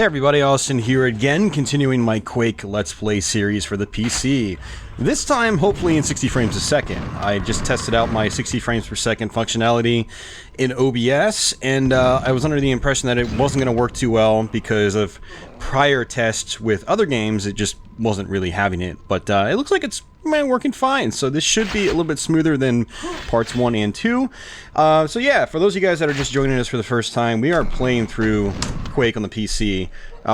Hey everybody, Austin here again, continuing my Quake Let's Play series for the PC. This time, hopefully in 60 frames a second. I just tested out my 60 frames per second functionality in OBS, and I was under the impression that it wasn't going to work too well because of prior tests with other games. It just wasn't really having it, but it looks like it's working fine, so this should be a little bit smoother than parts 1 and 2. So yeah, for those of you guys that are just joining us for the first time, we are playing through Quake on the PC.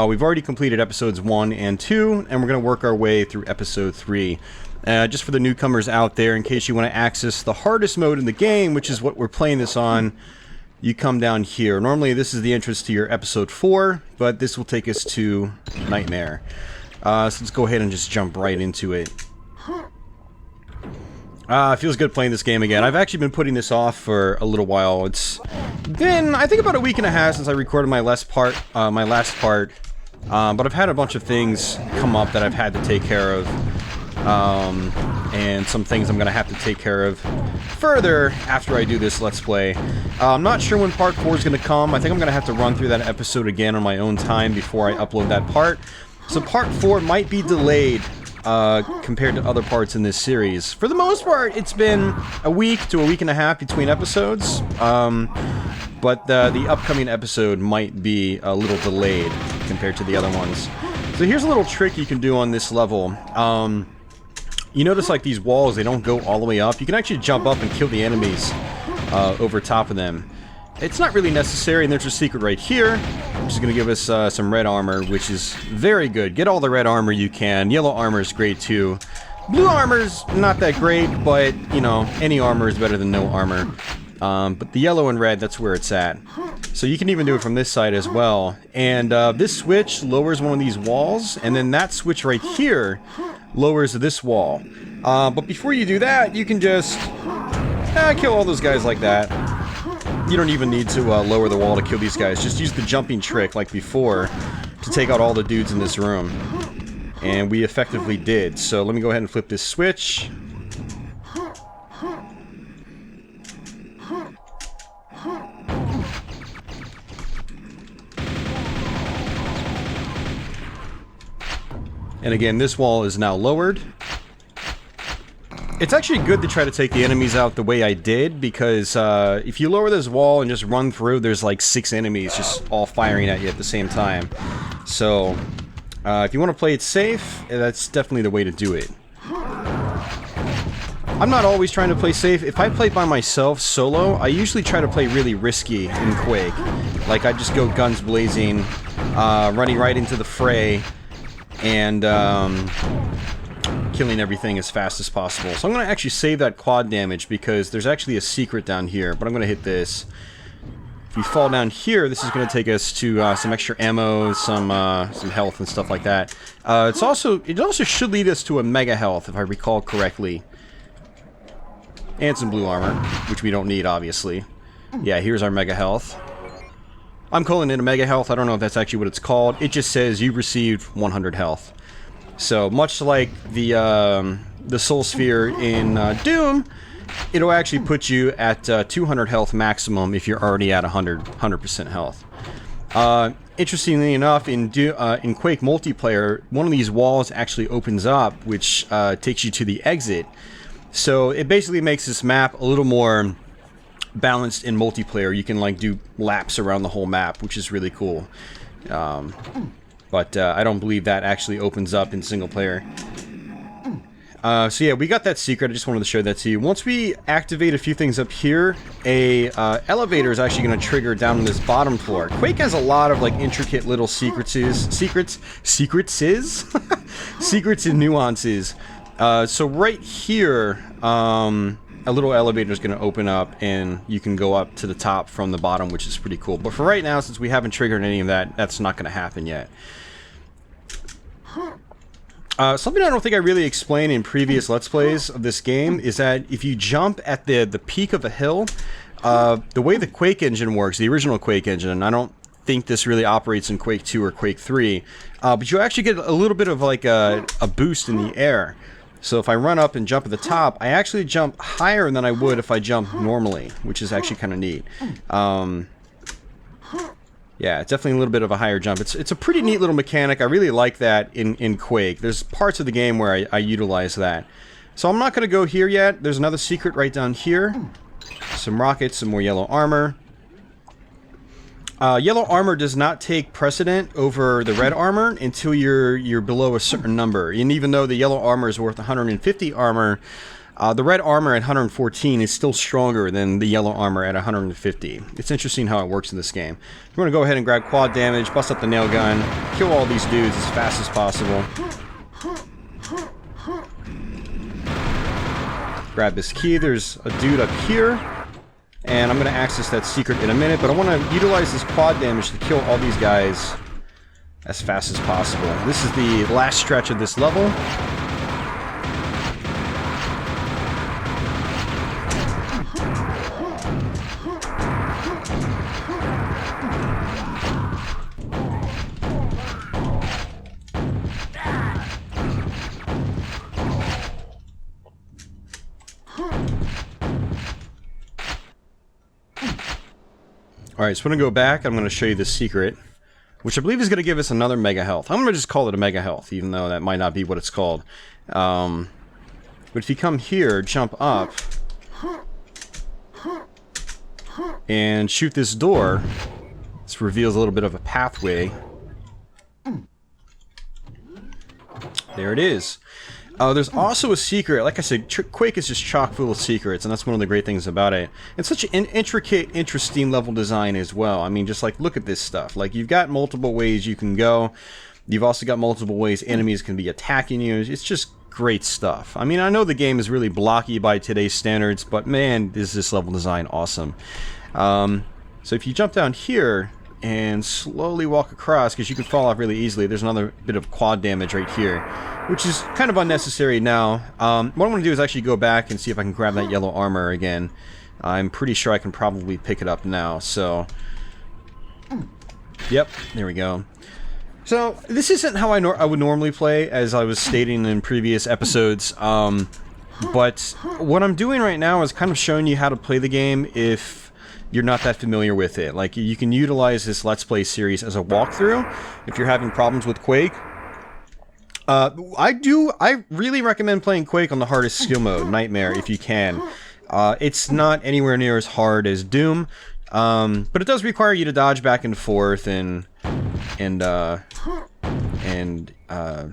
We've already completed episodes 1 and 2, and we're going to work our way through episode 3. Just for the newcomers out there, in case you want to access the hardest mode in the game, which is what we're playing this on, you come down here. Normally this is the entrance to your episode 4, but this will take us to Nightmare. So let's go ahead and just jump right into it. It feels good playing this game again. I've actually been putting this off for a little while. It's been, I think, about a week and a half since I recorded my last part, but I've had a bunch of things come up that I've had to take care of, and some things I'm going to have to take care of further after I do this Let's Play. I'm not sure when part 4 is going to come. I think I'm going to have to run through that episode again on my own time before I upload that part. So part 4 might be delayed compared to other parts in this series. For the most part, it's been a week to a week and a half between episodes, but the upcoming episode might be a little delayed compared to the other ones. So here's a little trick you can do on this level. You notice like these walls, they don't go all the way up. You can actually jump up and kill the enemies over top of them. It's not really necessary, and there's a secret right here, which is going to give us some red armor, which is very good. Get all the red armor you can. Yellow armor is great too. Blue armor's not that great, but, you know, any armor is better than no armor. But the yellow and red, that's where it's at. So you can even do it from this side as well. And this switch lowers one of these walls, and then that switch right here lowers this wall. But before you do that, you can just kill all those guys like that. You don't even need to lower the wall to kill these guys. Just use the jumping trick like before to take out all the dudes in this room. And we effectively did. So let me go ahead and flip this switch. And again, this wall is now lowered. It's actually good to try to take the enemies out the way I did, because if you lower this wall and just run through, there's like 6 enemies just all firing at you at the same time. So, if you want to play it safe, that's definitely the way to do it. I'm not always trying to play safe. If I play by myself, solo, I usually try to play really risky in Quake. Like, I just go guns blazing, running right into the fray, and killing everything as fast as possible. So I'm going to actually save that quad damage because there's actually a secret down here, but I'm going to hit this. If we fall down here, this is going to take us to some extra ammo, some health and stuff like that. It also should lead us to a mega health, if I recall correctly. And some blue armor, which we don't need, obviously. Yeah, here's our mega health. I'm calling it a mega health. I don't know if that's actually what it's called. It just says you received 100 health. So, much like the Soul Sphere in Doom, it'll actually put you at 200 health maximum if you're already at 100% health. Interestingly enough, in Quake multiplayer, one of these walls actually opens up, which takes you to the exit. So, it basically makes this map a little more balanced in multiplayer. You can, like, do laps around the whole map, which is really cool. But I don't believe that actually opens up in single player. So yeah, we got that secret. I just wanted to show that to you. Once we activate a few things up here, a elevator is actually going to trigger down on this bottom floor. Quake has a lot of like intricate little secrets and nuances. So right here, a little elevator is going to open up, and you can go up to the top from the bottom, which is pretty cool. But for right now, since we haven't triggered any of that, that's not going to happen yet. Something I don't think I really explained in previous Let's Plays of this game is that if you jump at the peak of a hill, the way the Quake engine works, the original Quake engine, and I don't think this really operates in Quake 2 or Quake 3, but you actually get a little bit of like a boost in the air. So if I run up and jump at the top, I actually jump higher than I would if I jump normally, which is actually kind of neat. Yeah, it's definitely a little bit of a higher jump. It's a pretty neat little mechanic. I really like that in Quake. There's parts of the game where I utilize that. So I'm not going to go here yet. There's another secret right down here. Some rockets, some more yellow armor. Yellow armor does not take precedent over the red armor until you're below a certain number. And even though the yellow armor is worth 150 armor, the red armor at 114 is still stronger than the yellow armor at 150. It's interesting how it works in this game. We're going to go ahead and grab quad damage, bust up the nail gun, kill all these dudes as fast as possible. Grab this key. There's a dude up here. And I'm going to access that secret in a minute, but I want to utilize this quad damage to kill all these guys as fast as possible. This is the last stretch of this level. Alright, so I'm going to go back. I'm going to show you the secret, which I believe is going to give us another mega health. I'm going to just call it a mega health, even though that might not be what it's called. But if you come here, jump up, and shoot this door, this reveals a little bit of a pathway. There it is. There's also a secret. Like I said, Quake is just chock full of secrets, and that's one of the great things about it. It's such an intricate, interesting level design as well. I mean, just like, look at this stuff. Like, you've got multiple ways you can go. You've also got multiple ways enemies can be attacking you. It's just great stuff. I mean, I know the game is really blocky by today's standards, but man, is this level design awesome. So if you jump down here and slowly walk across, because you can fall off really easily, there's another bit of quad damage right here, which is kind of unnecessary now. What I'm going to do is actually go back and see if I can grab that yellow armor again. I'm pretty sure I can probably pick it up now, so... Yep, there we go. So, this isn't how I would normally play, as I was stating in previous episodes, but what I'm doing right now is kind of showing you how to play the game if you're not that familiar with it. Like, you can utilize this Let's Play series as a walkthrough if you're having problems with Quake. I really recommend playing Quake on the hardest skill mode, Nightmare, if you can. It's not anywhere near as hard as Doom, but it does require you to dodge back and forth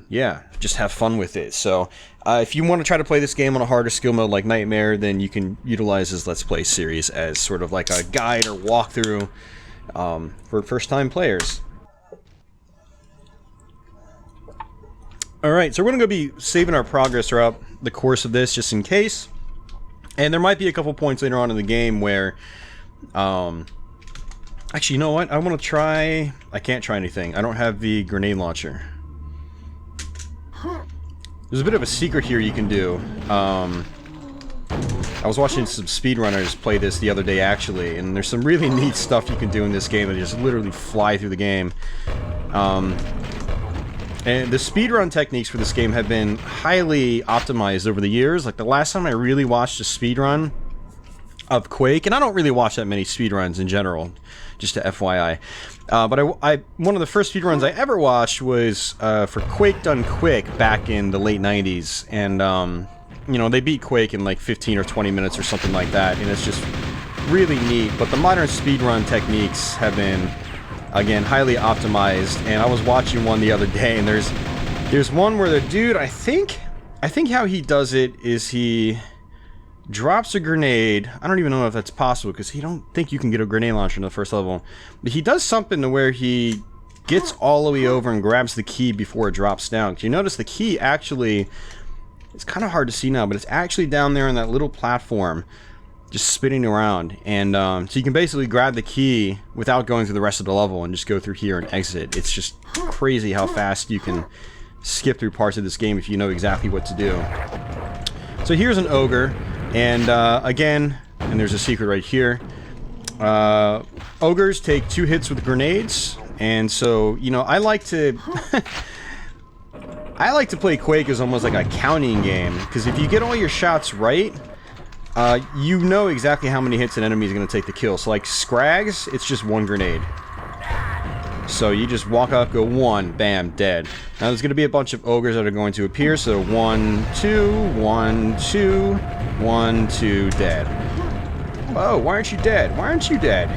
yeah, just have fun with it. So, if you want to try to play this game on a harder skill mode like Nightmare, then you can utilize this Let's Play series as sort of like a guide or walkthrough for first-time players. Alright, so we're going to be saving our progress throughout the course of this, just in case. And there might be a couple points later on in the game where... actually, you know what? I want to try... I can't try anything. I don't have the grenade launcher. There's a bit of a secret here you can do. I was watching some speedrunners play this the other day, actually, and there's some really neat stuff you can do in this game that just literally fly through the game. And the speedrun techniques for this game have been highly optimized over the years. Like, the last time I really watched a speedrun of Quake, and I don't really watch that many speedruns in general, just to FYI. But one of the first speedruns I ever watched was for Quake Done Quick back in the late 90s. And, you know, they beat Quake in like 15 or 20 minutes or something like that. And it's just really neat. But the modern speedrun techniques have been... again, highly optimized, and I was watching one the other day, and there's one where the dude, I think how he does it is he drops a grenade. I don't even know if that's possible, because he don't think you can get a grenade launcher in the first level, but he does something to where he gets all the way over and grabs the key before it drops down. You notice the key actually, it's kind of hard to see now, but it's actually down there on that little platform, just spinning around, and so you can basically grab the key without going through the rest of the level and just go through here and exit. It's just crazy how fast you can skip through parts of this game if you know exactly what to do. So here's an ogre, and again, and there's a secret right here. Ogres take 2 hits with grenades, and so, you know, I like to I like to play Quake as almost like a counting game, because if you get all your shots right, you know exactly how many hits an enemy is going to take to kill. So like Scrags, it's just 1 grenade. So you just walk up, go 1, bam, dead. Now there's going to be a bunch of ogres that are going to appear, so 1, 2, 1, 2, 1, 2, dead. Oh, why aren't you dead? Why aren't you dead?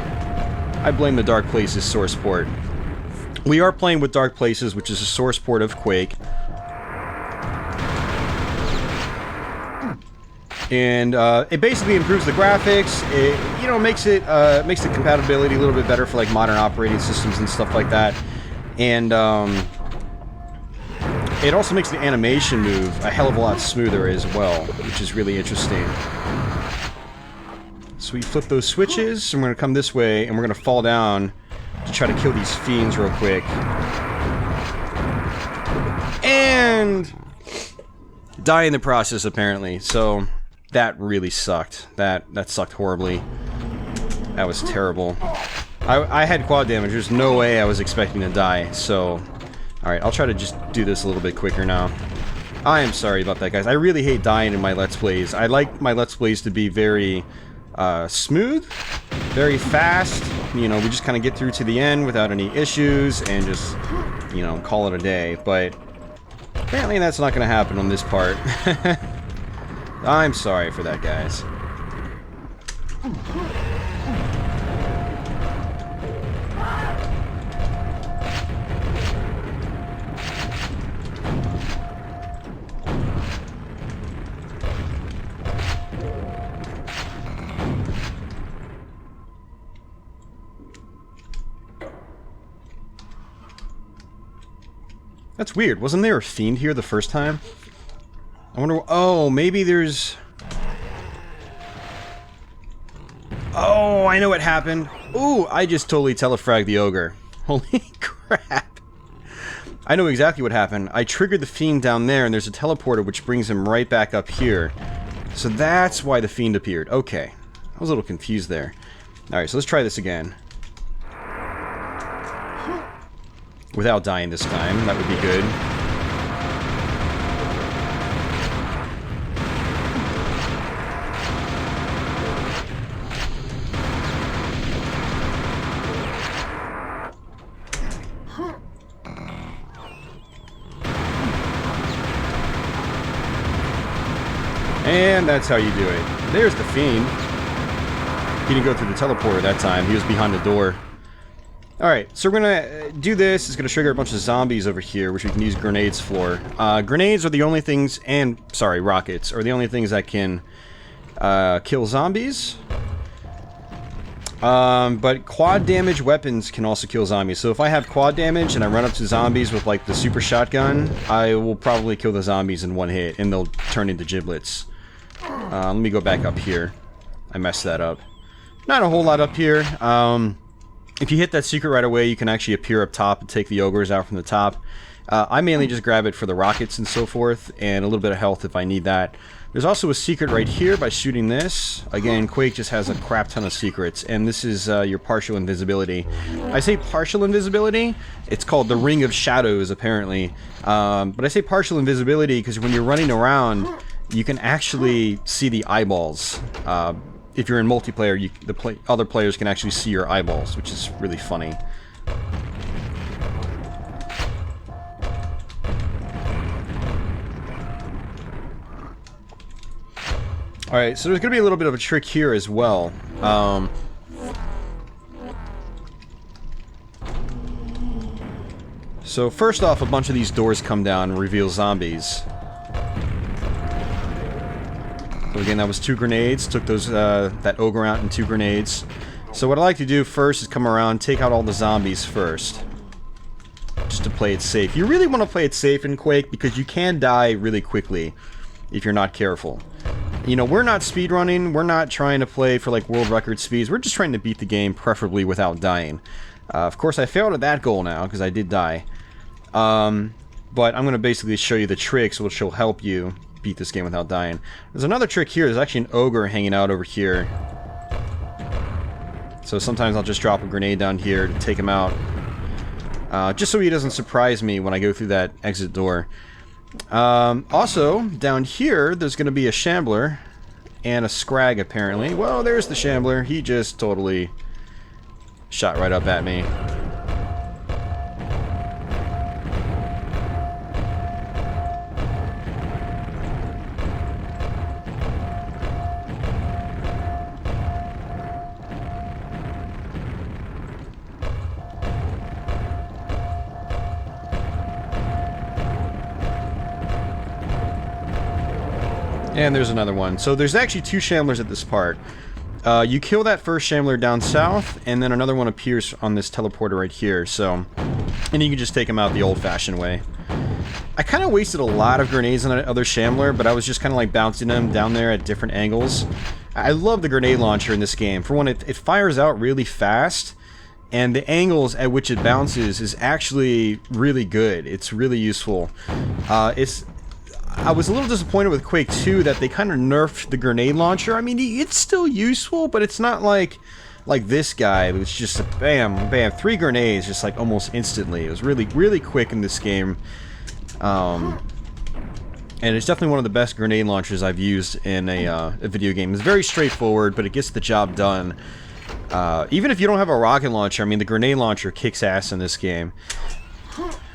I blame the Dark Places source port. We are playing with Dark Places, which is a source port of Quake. And it basically improves the graphics. It, you know, makes the compatibility a little bit better for like modern operating systems and stuff like that. And it also makes the animation move a hell of a lot smoother as well, which is really interesting. So we flip those switches, and we're gonna come this way, and we're gonna fall down to try to kill these fiends real quick. And die in the process, apparently. So that really sucked. That sucked horribly. That was terrible. I had quad damage. There's no way I was expecting to die. So, alright, I'll try to just do this a little bit quicker now. I am sorry about that, guys. I really hate dying in my Let's Plays. I like my Let's Plays to be very smooth, very fast. You know, we just kind of get through to the end without any issues and just, you know, call it a day. But apparently that's not going to happen on this part. I'm sorry for that, guys. That's weird. Wasn't there a fiend here the first time? I wonder... Oh, maybe there's... Oh, I know what happened. Ooh, I just totally telefragged the ogre. Holy crap. I know exactly what happened. I triggered the fiend down there, and there's a teleporter which brings him right back up here. So that's why the fiend appeared. Okay. I was a little confused there. Alright, so let's try this again. Without dying this time, that would be good. And that's how you do it. There's the fiend. He didn't go through the teleporter that time. He was behind the door. Alright, so we're gonna do this. It's gonna trigger a bunch of zombies over here, which we can use grenades for. Grenades are the only things, and, sorry, rockets, are the only things that can kill zombies. But quad damage weapons can also kill zombies. So if I have quad damage and I run up to zombies with, like, the super shotgun, I will probably kill the zombies in one hit, and they'll turn into giblets. Let me go back up here. I messed that up. Not a whole lot up here. If you hit that secret right away, you can actually appear up top and take the ogres out from the top. I mainly just grab it for the rockets and so forth, and a little bit of health if I need that. There's also a secret right here by shooting this. Again, Quake just has a crap ton of secrets, and this is your partial invisibility. I say partial invisibility, it's called the Ring of Shadows, apparently. But I say partial invisibility because when you're running around, you can actually see the eyeballs. If you're in multiplayer, other players can actually see your eyeballs, which is really funny. Alright, so there's going to be a little bit of a trick here as well. So first off, a bunch of these doors come down and reveal zombies. So again, that was 2 grenades. Took those that ogre out in 2 grenades. So what I like to do first is come around, take out all the zombies first. Just to play it safe. You really want to play it safe in Quake because you can die really quickly if you're not careful. You know, we're not speedrunning. We're not trying to play for like world record speeds. We're just trying to beat the game, preferably without dying. Of course, I failed at that goal now because I did die. But I'm going to basically show you the tricks which will help you beat this game without dying. There's another trick here. There's actually an ogre hanging out over here. So sometimes I'll just drop a grenade down here to take him out. Just so he doesn't surprise me when I go through that exit door. Also, down here, there's going to be a shambler and a scrag, apparently. Well, there's the shambler. He just totally shot right up at me. And there's another one. So there's actually 2 Shamblers at this part. You kill that first Shambler down south, and then another one appears on this teleporter right here. So, and you can just take him out the old-fashioned way. I kind of wasted a lot of grenades on that other Shambler, but I was just kind of like bouncing them down there at different angles. I love the grenade launcher in this game. For one, it fires out really fast, and the angles at which it bounces is actually really good. It's really useful. I was a little disappointed with Quake 2 that they kind of nerfed the grenade launcher. I mean, it's still useful, but it's not like this guy. It was just a bam, bam, 3 grenades just like almost instantly. It was really, really quick in this game. And it's definitely one of the best grenade launchers I've used in a video game. It's very straightforward, but it gets the job done. Even if you don't have a rocket launcher, I mean, the grenade launcher kicks ass in this game.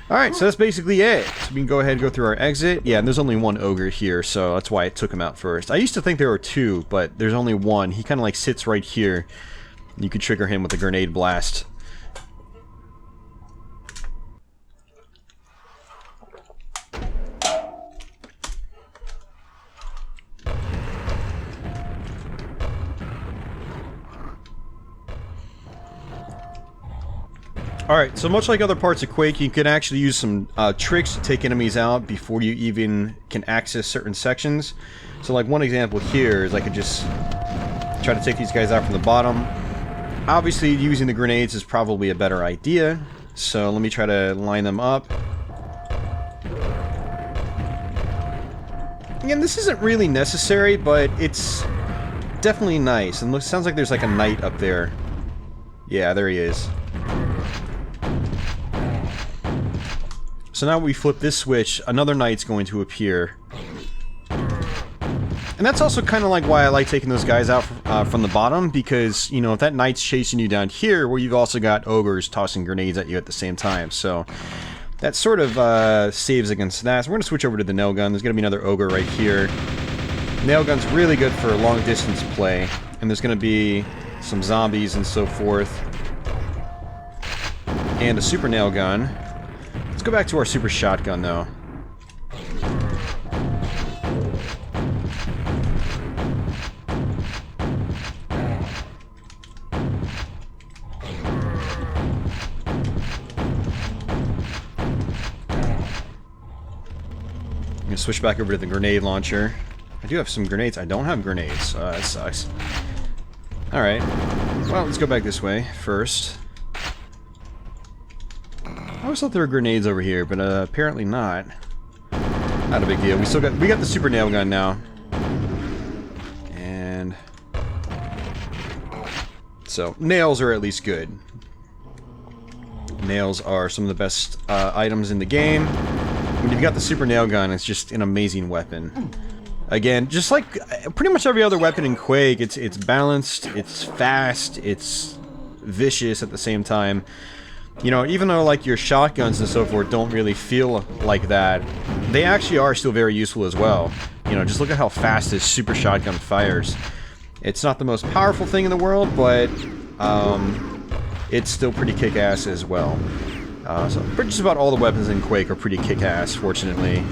Alright, so that's basically it. So we can go ahead and go through our exit. Yeah, and there's only 1 ogre here, so that's why I took him out first. I used to think there were 2, but there's only 1. He kind of like sits right here. You could trigger him with a grenade blast. Alright, so much like other parts of Quake, you can actually use some tricks to take enemies out before you even can access certain sections. So like one example here is I could just try to take these guys out from the bottom. Obviously using the grenades is probably a better idea, so let me try to line them up. Again, this isn't really necessary, but it's definitely nice. And it sounds like there's like a knight up there. Yeah, there he is. So now we flip this switch, another knight's going to appear. And that's also kind of like why I like taking those guys out from the bottom, because, you know, if that knight's chasing you down here, well, you've also got ogres tossing grenades at you at the same time. So that sort of saves against that. So we're going to switch over to the nail gun. There's going to be another ogre right here. Nail gun's really good for long distance play. And there's going to be some zombies and so forth. And a super nail gun. Let's go back to our super shotgun, though. I'm gonna switch back over to the grenade launcher. I do have some grenades. I don't have grenades. That sucks. Alright. Well, let's go back this way first. I always thought there were grenades over here, but apparently not. Not a big deal. We got the super nail gun now. And so nails are at least good. Nails are some of the best items in the game. When you've got the super nail gun, it's just an amazing weapon. Again, just like pretty much every other weapon in Quake, it's balanced, it's fast, it's vicious at the same time. You know, even though like your shotguns and so forth don't really feel like that, they actually are still very useful as well. You know, just look at how fast this super shotgun fires. It's not the most powerful thing in the world, but it's still pretty kick-ass as well. So just about all the weapons in Quake are pretty kick-ass, fortunately.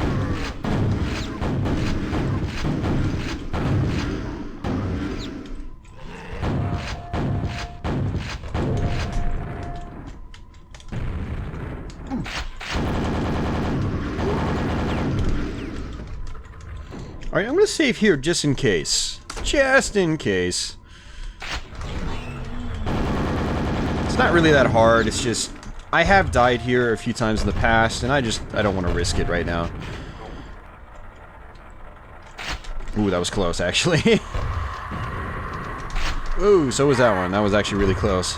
Alright, I'm going to save here just in case. Just in case. It's not really that hard, it's just... I have died here a few times in the past, and I don't want to risk it right now. Ooh, that was close, actually. Ooh, so was that one. That was actually really close.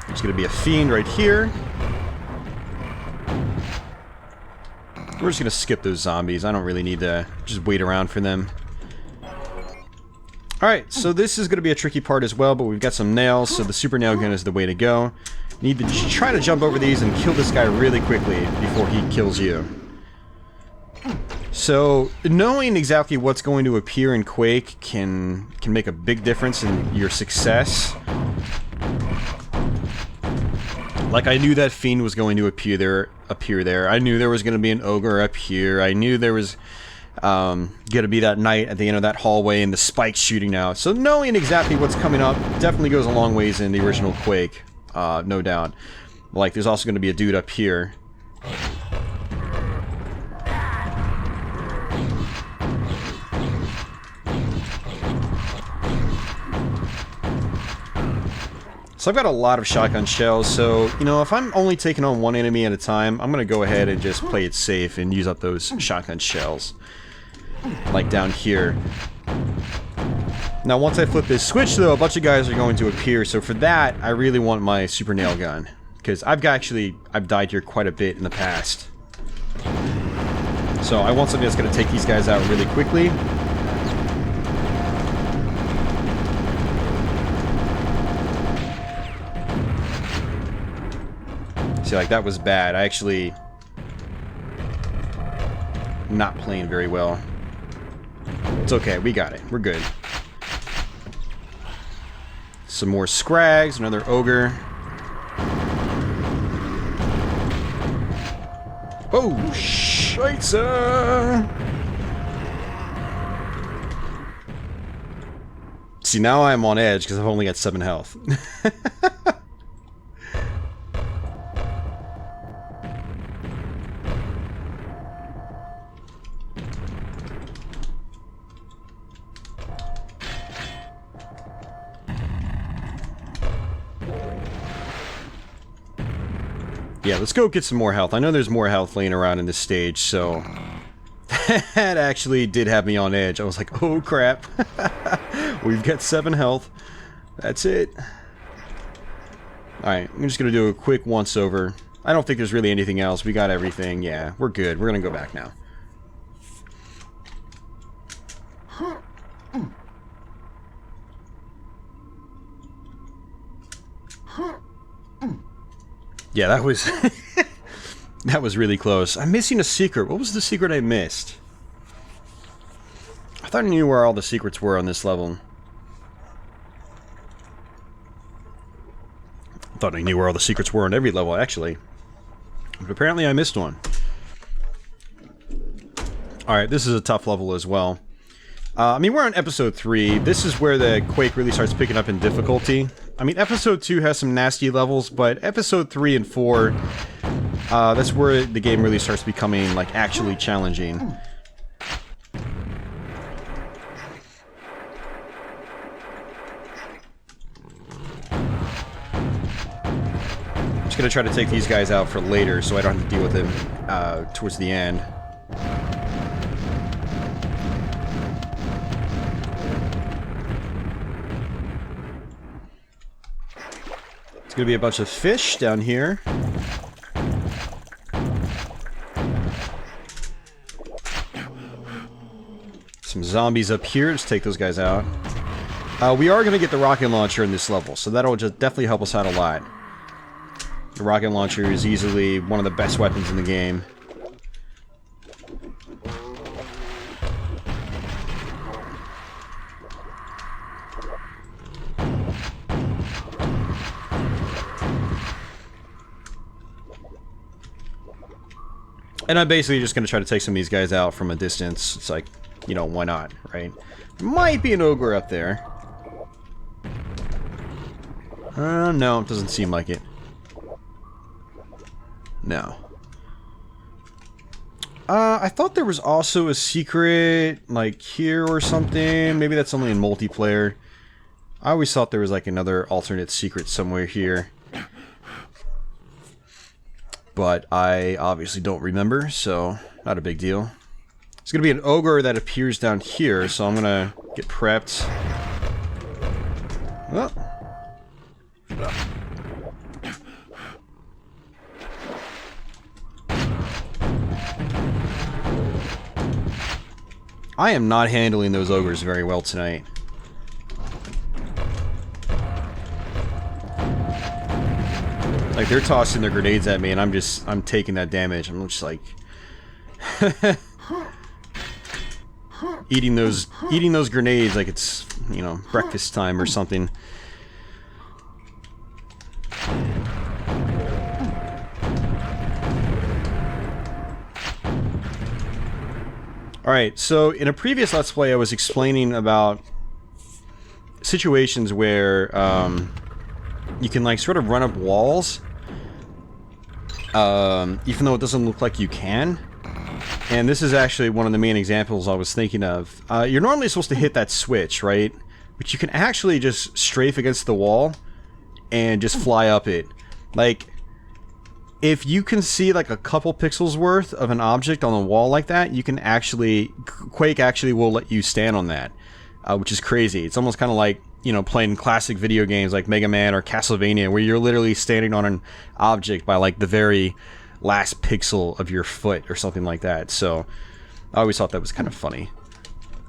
There's going to be a fiend right here. We're just going to skip those zombies. I don't really need to just wait around for them. Alright, so this is going to be a tricky part as well, but we've got some nails, so the super nail gun is the way to go. Need to try to jump over these and kill this guy really quickly before he kills you. So, knowing exactly what's going to appear in Quake can make a big difference in your success. Like, I knew that fiend was going to appear there. I knew there was going to be an ogre up here. I knew there was going to be that knight at the end of that hallway and the spikes shooting out. So knowing exactly what's coming up definitely goes a long ways in the original Quake, no doubt. Like, there's also going to be a dude up here. So I've got a lot of shotgun shells, so, you know, if I'm only taking on one enemy at a time, I'm going to go ahead and just play it safe and use up those shotgun shells. Like down here. Now, once I flip this switch, though, a bunch of guys are going to appear, so for that, I really want my super nail gun. Because I've died here quite a bit in the past. So I want something that's going to take these guys out really quickly. See, like, that was bad. I actually... not playing very well. It's okay, we got it. We're good. Some more scrags, another ogre. Oh, scheisse! See, now I'm on edge because I've only got 7 health. Yeah, let's go get some more health. I know there's more health laying around in this stage, so... that actually did have me on edge. I was like, oh crap. We've got 7 health. That's it. Alright, I'm just gonna do a quick once-over. I don't think there's really anything else. We got everything. Yeah, we're good. We're gonna go back now. Yeah, that was... that was really close. I'm missing a secret. What was the secret I missed? I thought I knew where all the secrets were on this level. I thought I knew where all the secrets were on every level, actually. But apparently I missed one. Alright, this is a tough level as well. I mean, we're on episode 3. This is where the Quake really starts picking up in difficulty. I mean, episode 2 has some nasty levels, but episode 3 and 4, that's where the game really starts becoming, like, actually challenging. I'm just gonna try to take these guys out for later, so I don't have to deal with them towards the end. It's gonna be a bunch of fish down here. Some zombies up here. Let's take those guys out. We are gonna get the rocket launcher in this level, so that'll just definitely help us out a lot. The rocket launcher is easily one of the best weapons in the game. And I'm basically just going to try to take some of these guys out from a distance. It's like, you know, why not, right? Might be an ogre up there. No, it doesn't seem like it. No. I thought there was also a secret, like, here or something. Maybe that's only in multiplayer. I always thought there was, like, another alternate secret somewhere here. But I obviously don't remember, so not a big deal. It's going to be an ogre that appears down here, so I'm going to get prepped. Well. I am not handling those ogres very well tonight. Like, they're tossing their grenades at me, and I'm taking that damage. I'm just like... eating those grenades like it's, you know, breakfast time or something. Alright, so in a previous Let's Play I was explaining about situations where you can like sort of run up walls, even though it doesn't look like you can. And this is actually one of the main examples I was thinking of. You're normally supposed to hit that switch, right? But you can actually just strafe against the wall and just fly up it. Like, if you can see like a couple pixels worth of an object on the wall like that, you can actually... Quake actually will let you stand on that, which is crazy. It's almost kind of like, you know, playing classic video games like Mega Man or Castlevania, where you're literally standing on an object by like the very last pixel of your foot or something like that. So I always thought that was kind of funny.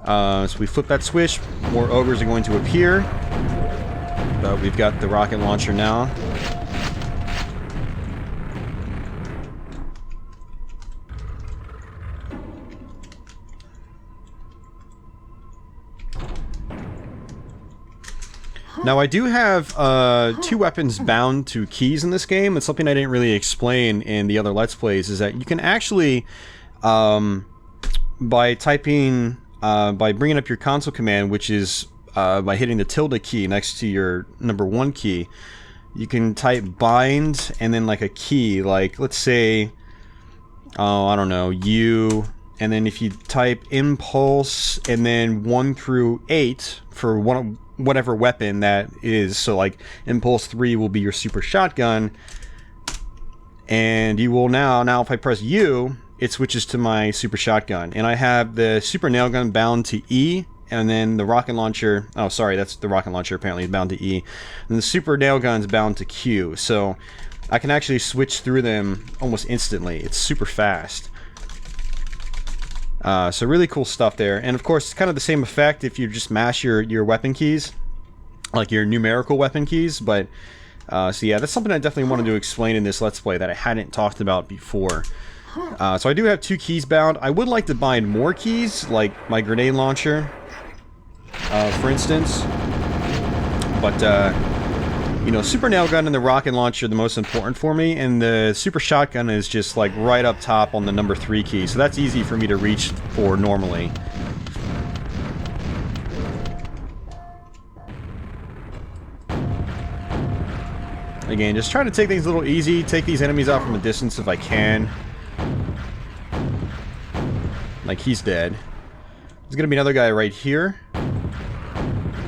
So we flip that switch, more ogres are going to appear. But we've got the rocket launcher now. Now I do have 2 weapons bound to keys in this game. It's something I didn't really explain in the other Let's Plays, is that you can actually, by typing, by bringing up your console command, which is by hitting the tilde key next to your number 1 key, you can type bind and then like a key, like let's say, oh, I don't know, U, and then if you type impulse and then 1 through 8 for whatever weapon that is, so like impulse 3 will be your super shotgun, and you will now if I press U, it switches to my super shotgun, and I have the super nail gun bound to E, and then the rocket launcher, oh sorry, that's the rocket launcher apparently is bound to E, and the super nail gun's bound to Q, so I can actually switch through them almost instantly. It's super fast. So really cool stuff there. And of course, it's kind of the same effect if you just mash your weapon keys, like your numerical weapon keys. But, so yeah, that's something I definitely wanted to explain in this Let's Play that I hadn't talked about before. So I do have 2 keys bound. I would like to bind more keys, like my grenade launcher, for instance. But, you know, super nail gun and the rocket launcher are the most important for me, and the super shotgun is just like right up top on the number 3 key, so that's easy for me to reach for normally. Again, just trying to take things a little easy, take these enemies out from a distance if I can. Like, he's dead. There's gonna be another guy right here.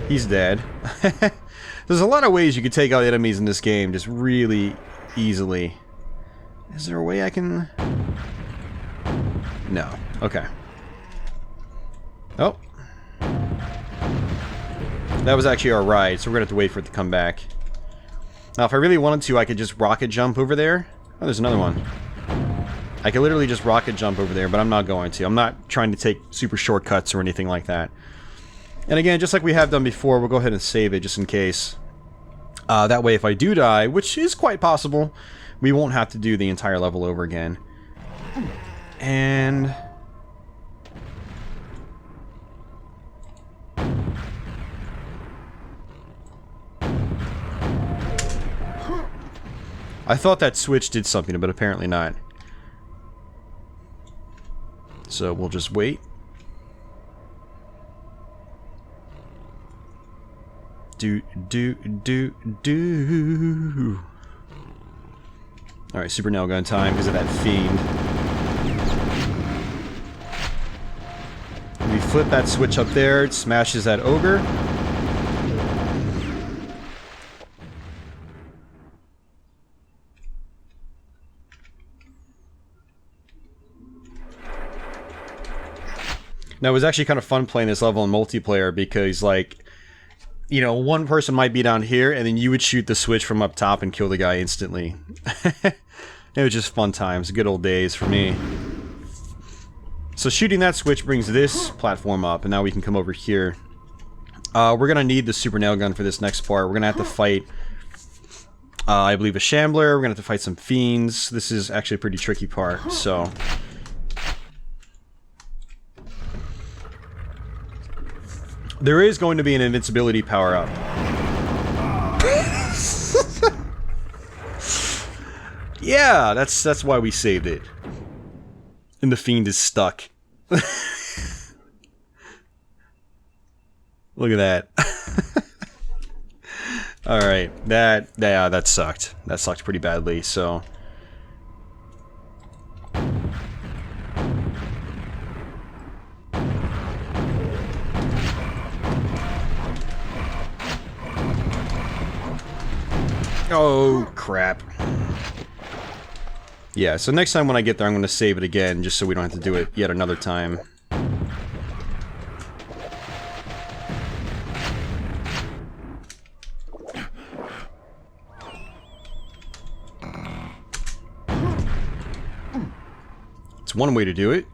He's dead. There's a lot of ways you can take out enemies in this game, just really easily. Is there a way I can... No. Okay. Oh. That was actually our ride, so we're gonna have to wait for it to come back. Now, if I really wanted to, I could just rocket jump over there. Oh, there's another one. I could literally just rocket jump over there, but I'm not going to. I'm not trying to take super shortcuts or anything like that. And again, just like we have done before, we'll go ahead and save it just in case. That way, if I do die, which is quite possible, we won't have to do the entire level over again. And... I thought that switch did something, but apparently not. So we'll just wait. Do. Alright, super nail gun time because of that fiend. We flip that switch up there, it smashes that ogre. Now, it was actually kind of fun playing this level in multiplayer because, like, you know, one person might be down here, and then you would shoot the switch from up top and kill the guy instantly. It was just fun times, good old days for me. So shooting that switch brings this platform up, and now we can come over here. We're gonna need the super nail gun for this next part. We're gonna have to fight, I believe, a shambler. We're gonna have to fight some fiends. This is actually a pretty tricky part, so... There is going to be an invincibility power-up. Yeah, that's why we saved it. And the fiend is stuck. Look at that. Alright, that sucked. That sucked pretty badly, so... Oh, crap. Yeah, so next time when I get there, I'm going to save it again, just so we don't have to do it yet another time. It's one way to do it.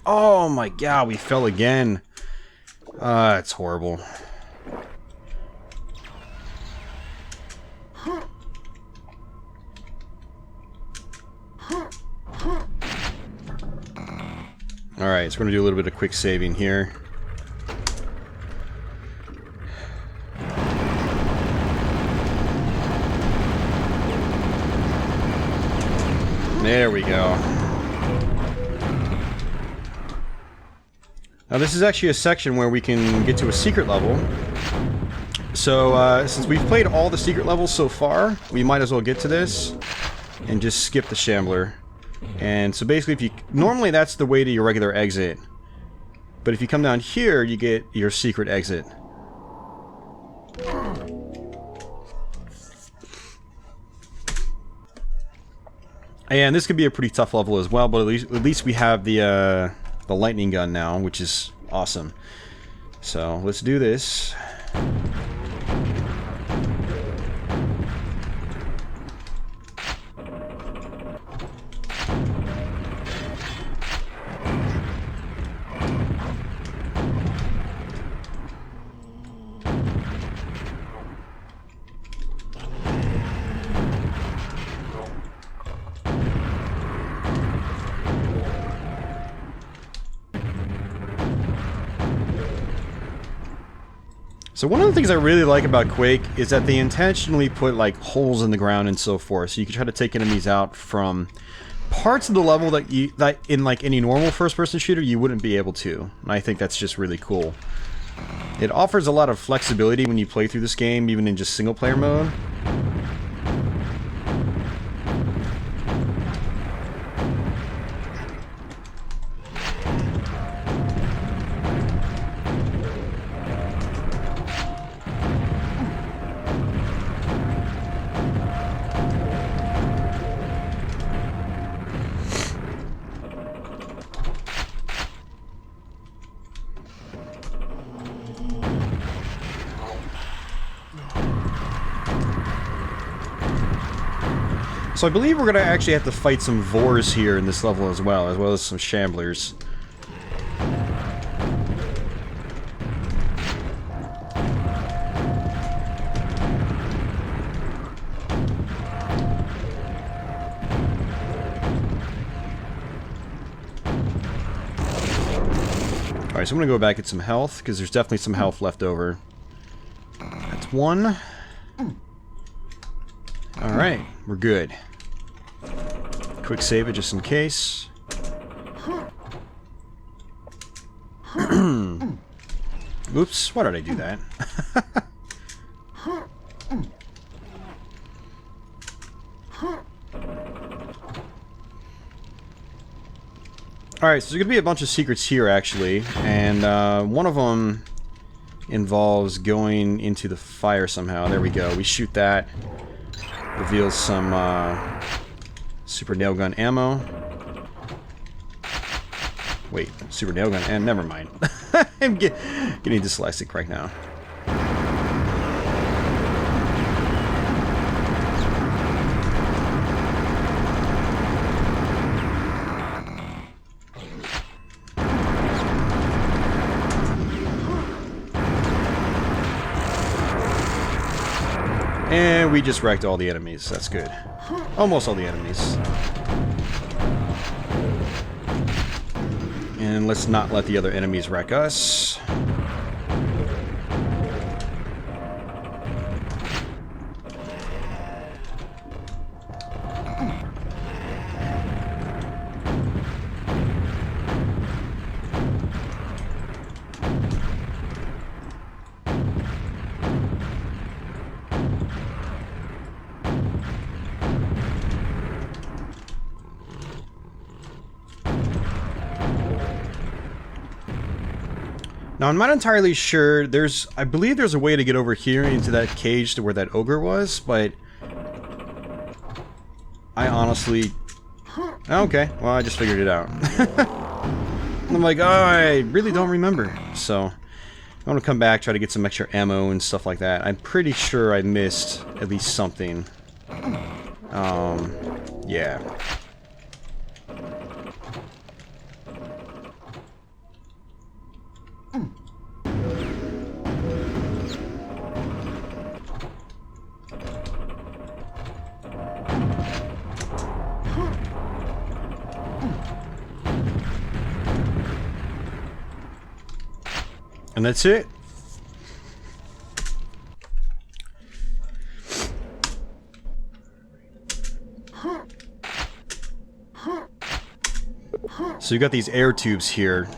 Oh my god, we fell again. It's horrible. Alright, so we're gonna do a little bit of quick saving here. There we go. Now this is actually a section where we can get to a secret level. So since we've played all the secret levels so far, we might as well get to this and just skip the Shambler. And so basically, if you normally that's the way to your regular exit, but if you come down here, you get your secret exit. And this could be a pretty tough level as well, but at least we have the lightning gun now, which is awesome. So let's do this. So one of the things I really like about Quake is that they intentionally put like holes in the ground and so forth, so you can try to take enemies out from parts of the level that in like any normal first-person shooter you wouldn't be able to. And I think that's just really cool. It offers a lot of flexibility when you play through this game, even in just single-player mode. So I believe we're going to actually have to fight some Vors here in this level as well as some Shamblers. Alright, so I'm going to go back at some health, because there's definitely some health left over. That's one. Alright, we're good. Quick save it just in case. Oops, why did I do that? Alright, so there's going to be a bunch of secrets here, actually. And one of them involves going into the fire somehow. There we go. We shoot that. Reveals some super nail gun ammo. Wait, super nail gun and never mind. I'm getting dyslexic right now. we just wrecked all the enemies. That's good. Almost all the enemies. And let's not let the other enemies wreck us. Now, I'm not entirely sure. I believe there's a way to get over here into that cage to where that ogre was, but I honestly... Okay, well, I just figured it out. I'm like, oh, I really don't remember. So, I want to come back, try to get some extra ammo and stuff like that. I'm pretty sure I missed at least something. Yeah. And that's it. So you got these air tubes here.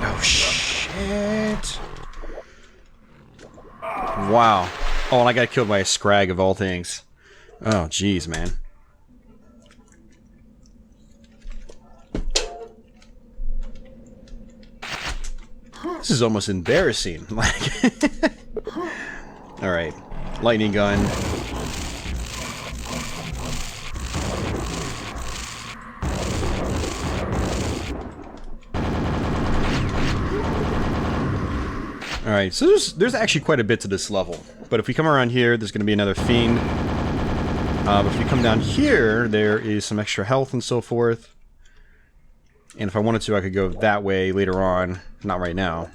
Oh shit. Wow. Oh, and I got killed by a scrag of all things. Oh jeez, man. This is almost embarrassing. Like, all right, lightning gun. All right, so there's actually quite a bit to this level. But if we come around here, there's going to be another fiend. But if we come down here, there is some extra health and so forth. And if I wanted to, I could go that way later on. Not right now.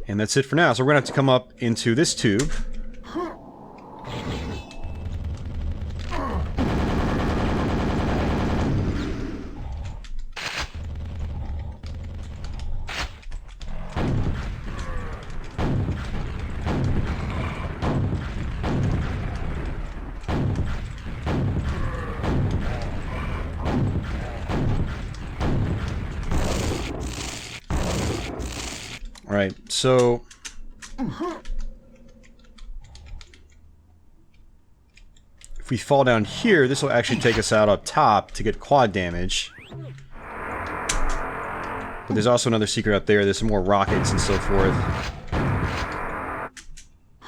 And that's it for now. So we're going to have to come up into this tube. Alright, so... if we fall down here, this will actually take us out up top to get quad damage. But there's also another secret up there. There's some more rockets and so forth.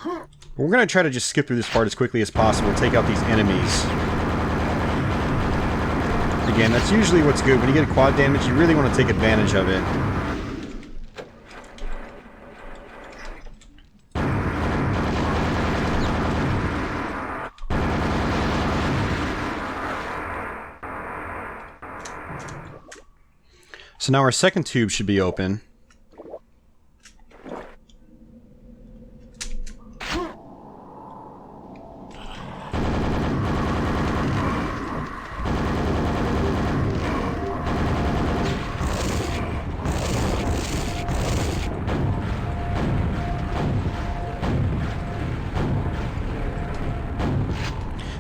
But we're going to try to just skip through this part as quickly as possible and take out these enemies. Again, that's usually what's good. When you get quad damage, you really want to take advantage of it. So now our second tube should be open.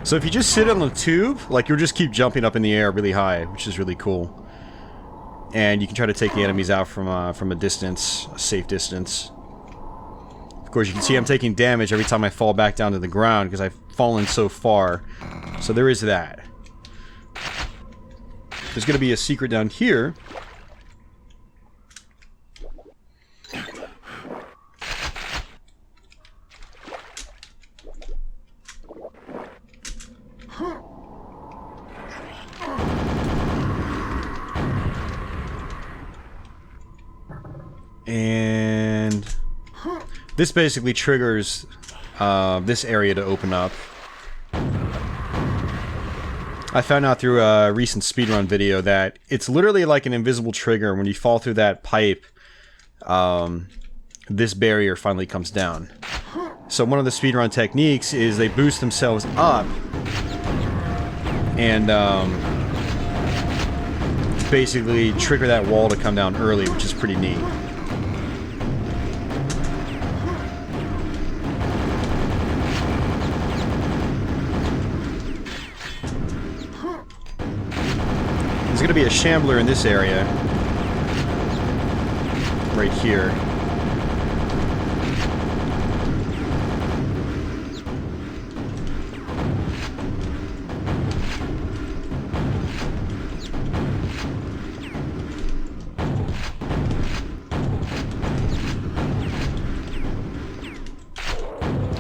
So if you just sit on the tube, like, you'll just keep jumping up in the air really high, which is really cool. And you can try to take the enemies out from a distance, a safe distance. Of course, you can see I'm taking damage every time I fall back down to the ground because I've fallen so far. So there is that. There's going to be a secret down here. And this basically triggers this area to open up. I found out through a recent speedrun video that it's literally like an invisible trigger. When you fall through that pipe, this barrier finally comes down. So one of the speedrun techniques is they boost themselves up and basically trigger that wall to come down early, which is pretty neat. There's going to be a shambler in this area. Right here.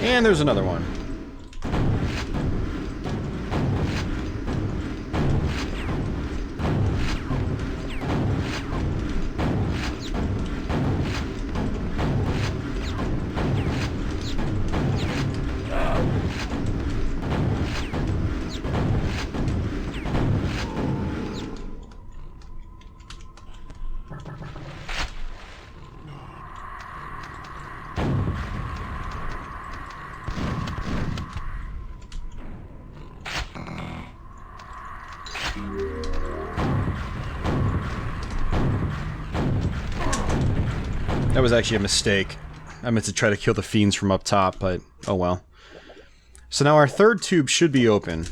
And there's another one. That was actually a mistake. I meant to try to kill the fiends from up top, but oh well. So now our third tube should be open.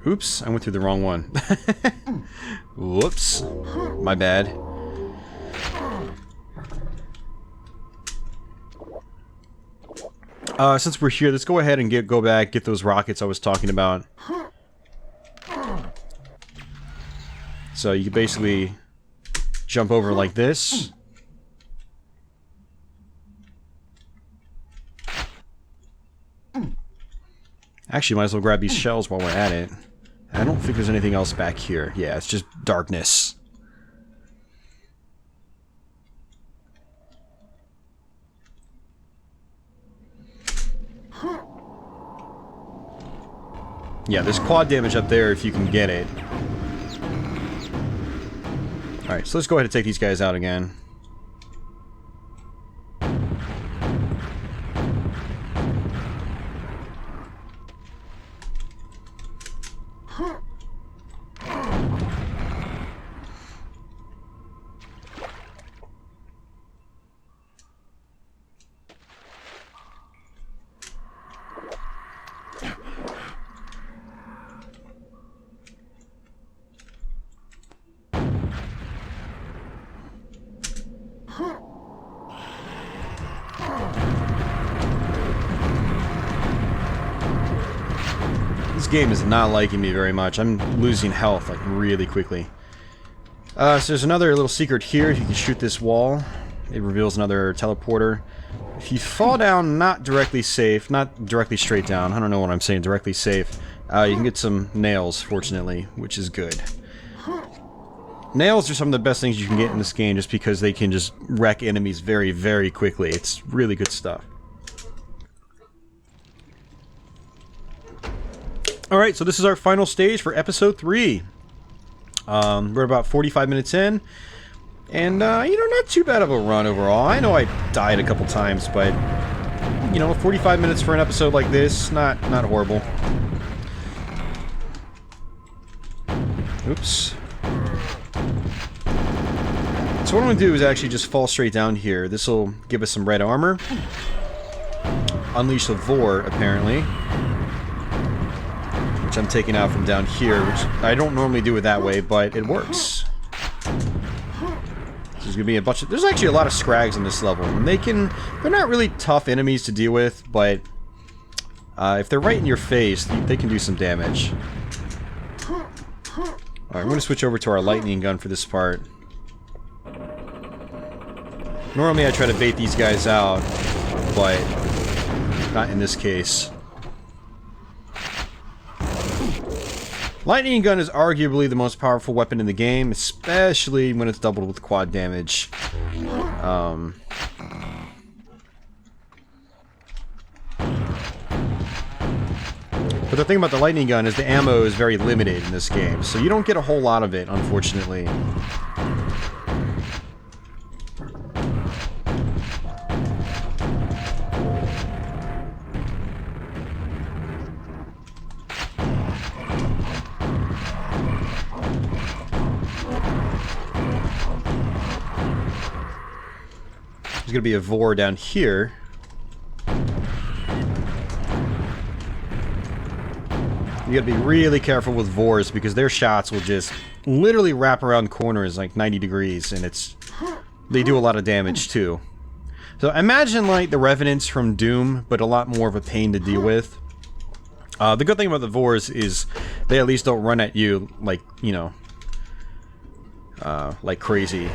Oops, I went through the wrong one. Whoops. My bad. Since we're here, let's go ahead and go back, get those rockets I was talking about. So you can basically jump over like this. Actually, might as well grab these shells while we're at it. I don't think there's anything else back here. Yeah, it's just darkness. Yeah, there's quad damage up there if you can get it. Alright, so let's go ahead and take these guys out again. This game is not liking me very much. I'm losing health like really quickly. So there's another little secret here. If you can shoot this wall, it reveals another teleporter. If you fall down, not directly safe, not directly straight down. I don't know what I'm saying. Directly safe. You can get some nails, fortunately, which is good. Nails are some of the best things you can get in this game, just because they can just wreck enemies very, very quickly. It's really good stuff. Alright, so this is our final stage for episode 3. We're about 45 minutes in. And, you know, not too bad of a run overall. I know I died a couple times, but, you know, 45 minutes for an episode like this, not horrible. Oops. So what I'm going to do is actually just fall straight down here. This will give us some red armor. Unleash the Vor, apparently. Which I'm taking out from down here, which I don't normally do it that way, but it works. There's gonna be a bunch of... There's actually a lot of scrags in this level, and they're not really tough enemies to deal with, but if they're right in your face, they can do some damage. Alright, I'm gonna switch over to our lightning gun for this part. Normally I try to bait these guys out, but not in this case. Lightning gun is arguably the most powerful weapon in the game, especially when it's doubled with quad damage. But the thing about the lightning gun is the ammo is very limited in this game, so you don't get a whole lot of it, unfortunately. There's gonna be a Vor down here. You gotta be really careful with Vors because their shots will just literally wrap around corners like 90 degrees, and they do a lot of damage too. So imagine like the Revenants from Doom, but a lot more of a pain to deal with. The good thing about the Vors is they at least don't run at you like, you know, like crazy.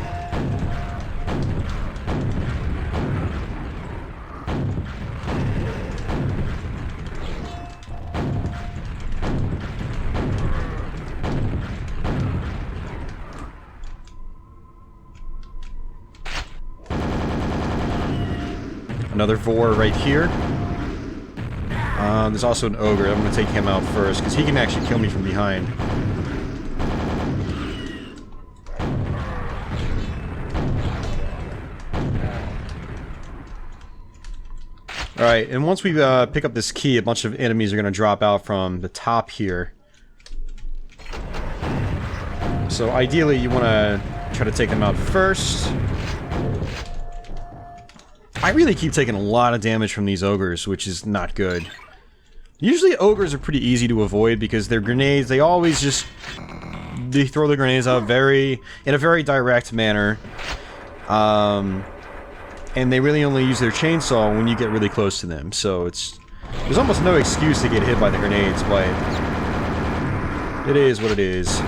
Another Vor right here. There's also an Ogre. I'm going to take him out first, because he can actually kill me from behind. Alright, and once we pick up this key, a bunch of enemies are going to drop out from the top here. So ideally, you want to try to take them out first. I really keep taking a lot of damage from these ogres, which is not good. Usually ogres are pretty easy to avoid because their grenades, they always just... They throw the grenades out in a very direct manner. And they really only use their chainsaw when you get really close to them. So there's almost no excuse to get hit by the grenades, but it is what it is.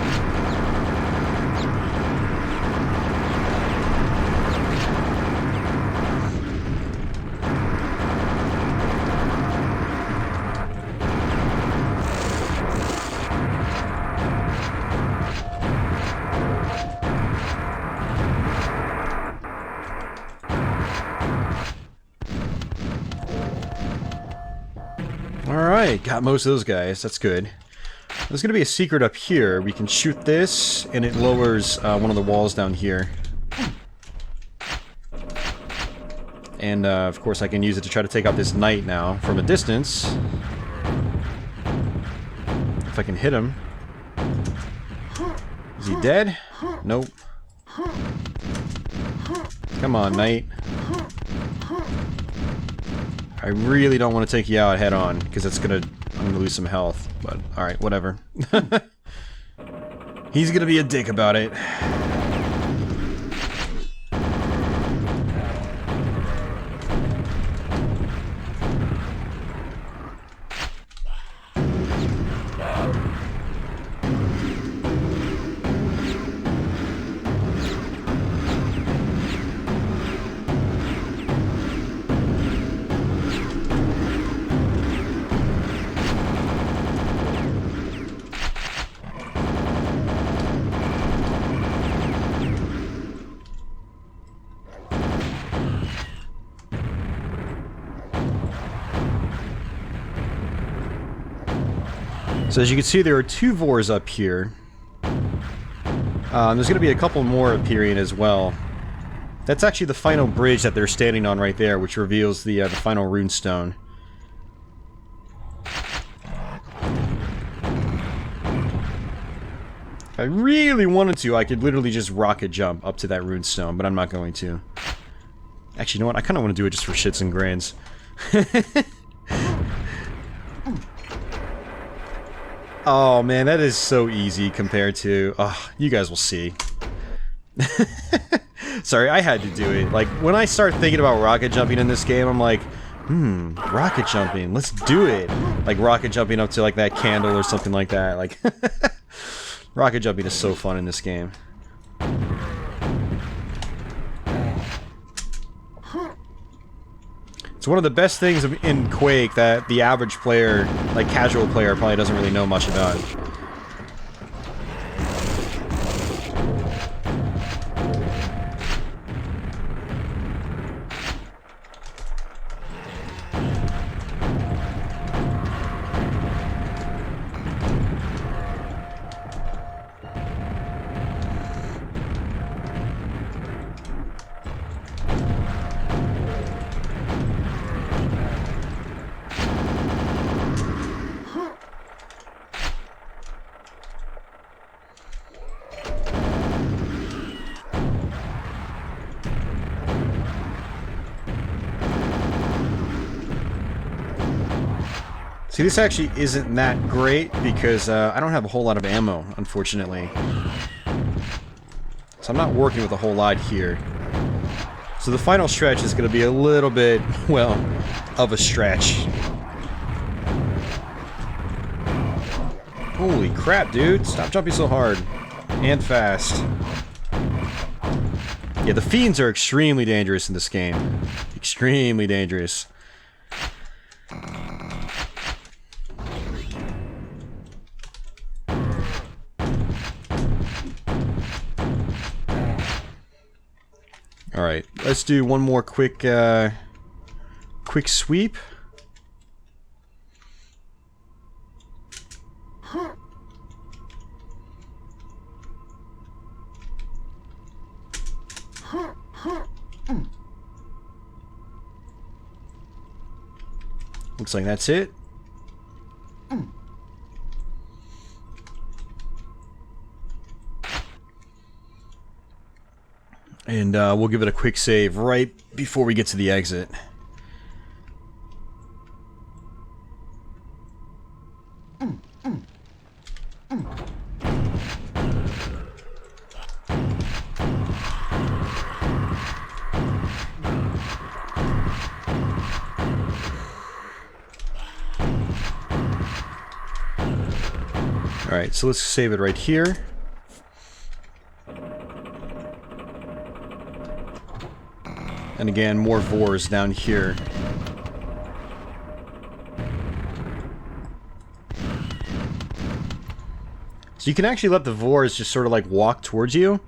Alright, got most of those guys. That's good. There's going to be a secret up here. We can shoot this, and it lowers one of the walls down here. And, of course, I can use it to try to take out this knight now from a distance. If I can hit him. Is he dead? Nope. Come on, knight. I really don't want to take you out head on, because I'm gonna lose some health. But, alright, whatever. He's gonna be a dick about it. So as you can see, there are two Vors up here. There's going to be a couple more appearing as well. That's actually the final bridge that they're standing on right there, which reveals the final runestone. If I really wanted to, I could literally just rocket jump up to that runestone, but I'm not going to. Actually, you know what? I kind of want to do it just for shits and grins. Oh man, that is so easy compared to... Oh, you guys will see. Sorry, I had to do it. Like, when I start thinking about rocket jumping in this game, I'm like, rocket jumping, let's do it. Like, rocket jumping up to, like, that candle or something like that. Like, rocket jumping is so fun in this game. It's one of the best things in Quake that the average player, like casual player, probably doesn't really know much about. See, this actually isn't that great because I don't have a whole lot of ammo, unfortunately. So I'm not working with a whole lot here. So the final stretch is going to be a little bit, well, of a stretch. Holy crap, dude. Stop jumping so hard. And fast. Yeah, the fiends are extremely dangerous in this game. Extremely dangerous. Alright, let's do one more quick sweep. Looks like that's it. And we'll give it a quick save right before we get to the exit. Alright, so let's save it right here. And again, more Vors down here. So you can actually let the Vors just sort of like walk towards you.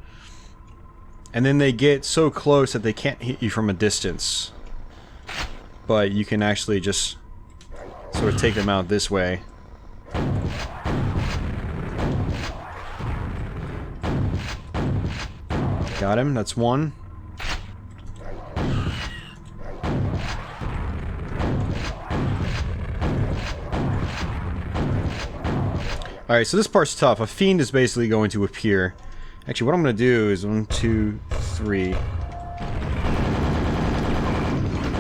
And then they get so close that they can't hit you from a distance. But you can actually just sort of take them out this way. Got him, that's one. Alright, so this part's tough. A fiend is basically going to appear. Actually, what I'm going to do is 1, 2, 3.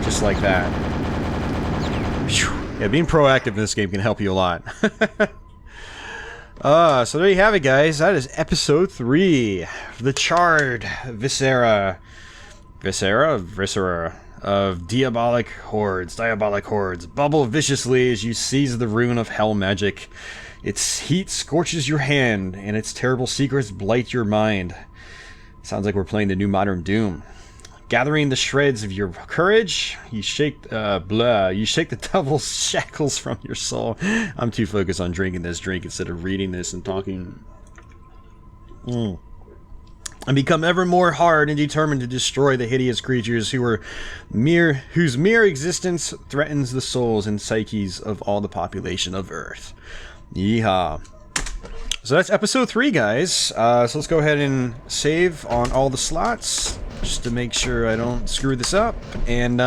Just like that. Whew. Yeah, being proactive in this game can help you a lot. So there you have it, guys. That is episode 3. The Charred Viscera of Diabolic Hordes. Bubble viciously as you seize the rune of hell magic. Its heat scorches your hand, and its terrible secrets blight your mind. Sounds like we're playing the new modern Doom. Gathering the shreds of your courage, you shake the devil's shackles from your soul. I'm too focused on drinking this drink instead of reading this and talking. And become ever more hard and determined to destroy the hideous creatures whose mere existence threatens the souls and psyches of all the population of Earth. Yeehaw. So that's episode 3, guys. So let's go ahead and save on all the slots, just to make sure I don't screw this up. And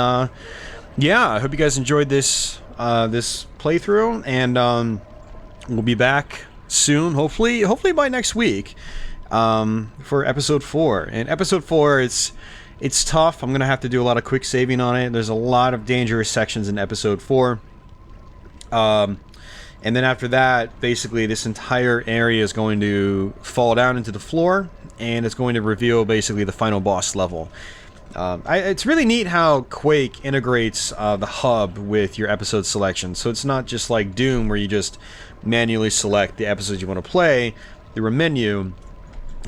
yeah, I hope you guys enjoyed this this playthrough, and we'll be back soon, hopefully by next week, for episode 4. And episode 4, it's tough. I'm gonna have to do a lot of quick saving on it. There's a lot of dangerous sections in episode 4. And then after that, basically this entire area is going to fall down into the floor, and it's going to reveal basically the final boss level. It's really neat how Quake integrates the hub with your episode selection. So it's not just like Doom where you just manually select the episodes you want to play through a menu.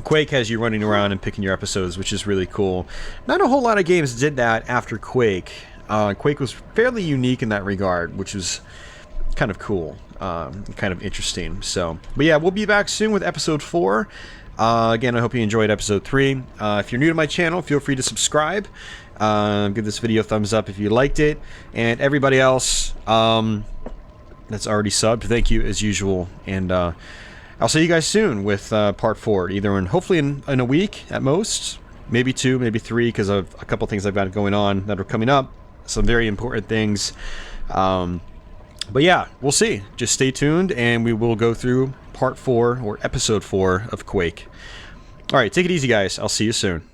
Quake has you running around and picking your episodes, which is really cool. Not a whole lot of games did that after Quake. Quake was fairly unique in that regard, which was kind of cool. Kind of interesting. So, but yeah, we'll be back soon with episode 4. Again, I hope you enjoyed episode 3. If you're new to my channel, feel free to subscribe. Give this video a thumbs up if you liked it. And everybody else that's already subbed, thank you as usual. And I'll see you guys soon with part 4, either hopefully in a week at most, maybe 2, maybe 3, because of a couple things I've got going on that are coming up. Some very important things. But yeah, we'll see. Just stay tuned, and we will go through part 4, or episode 4 of Quake. Alright, take it easy, guys. I'll see you soon.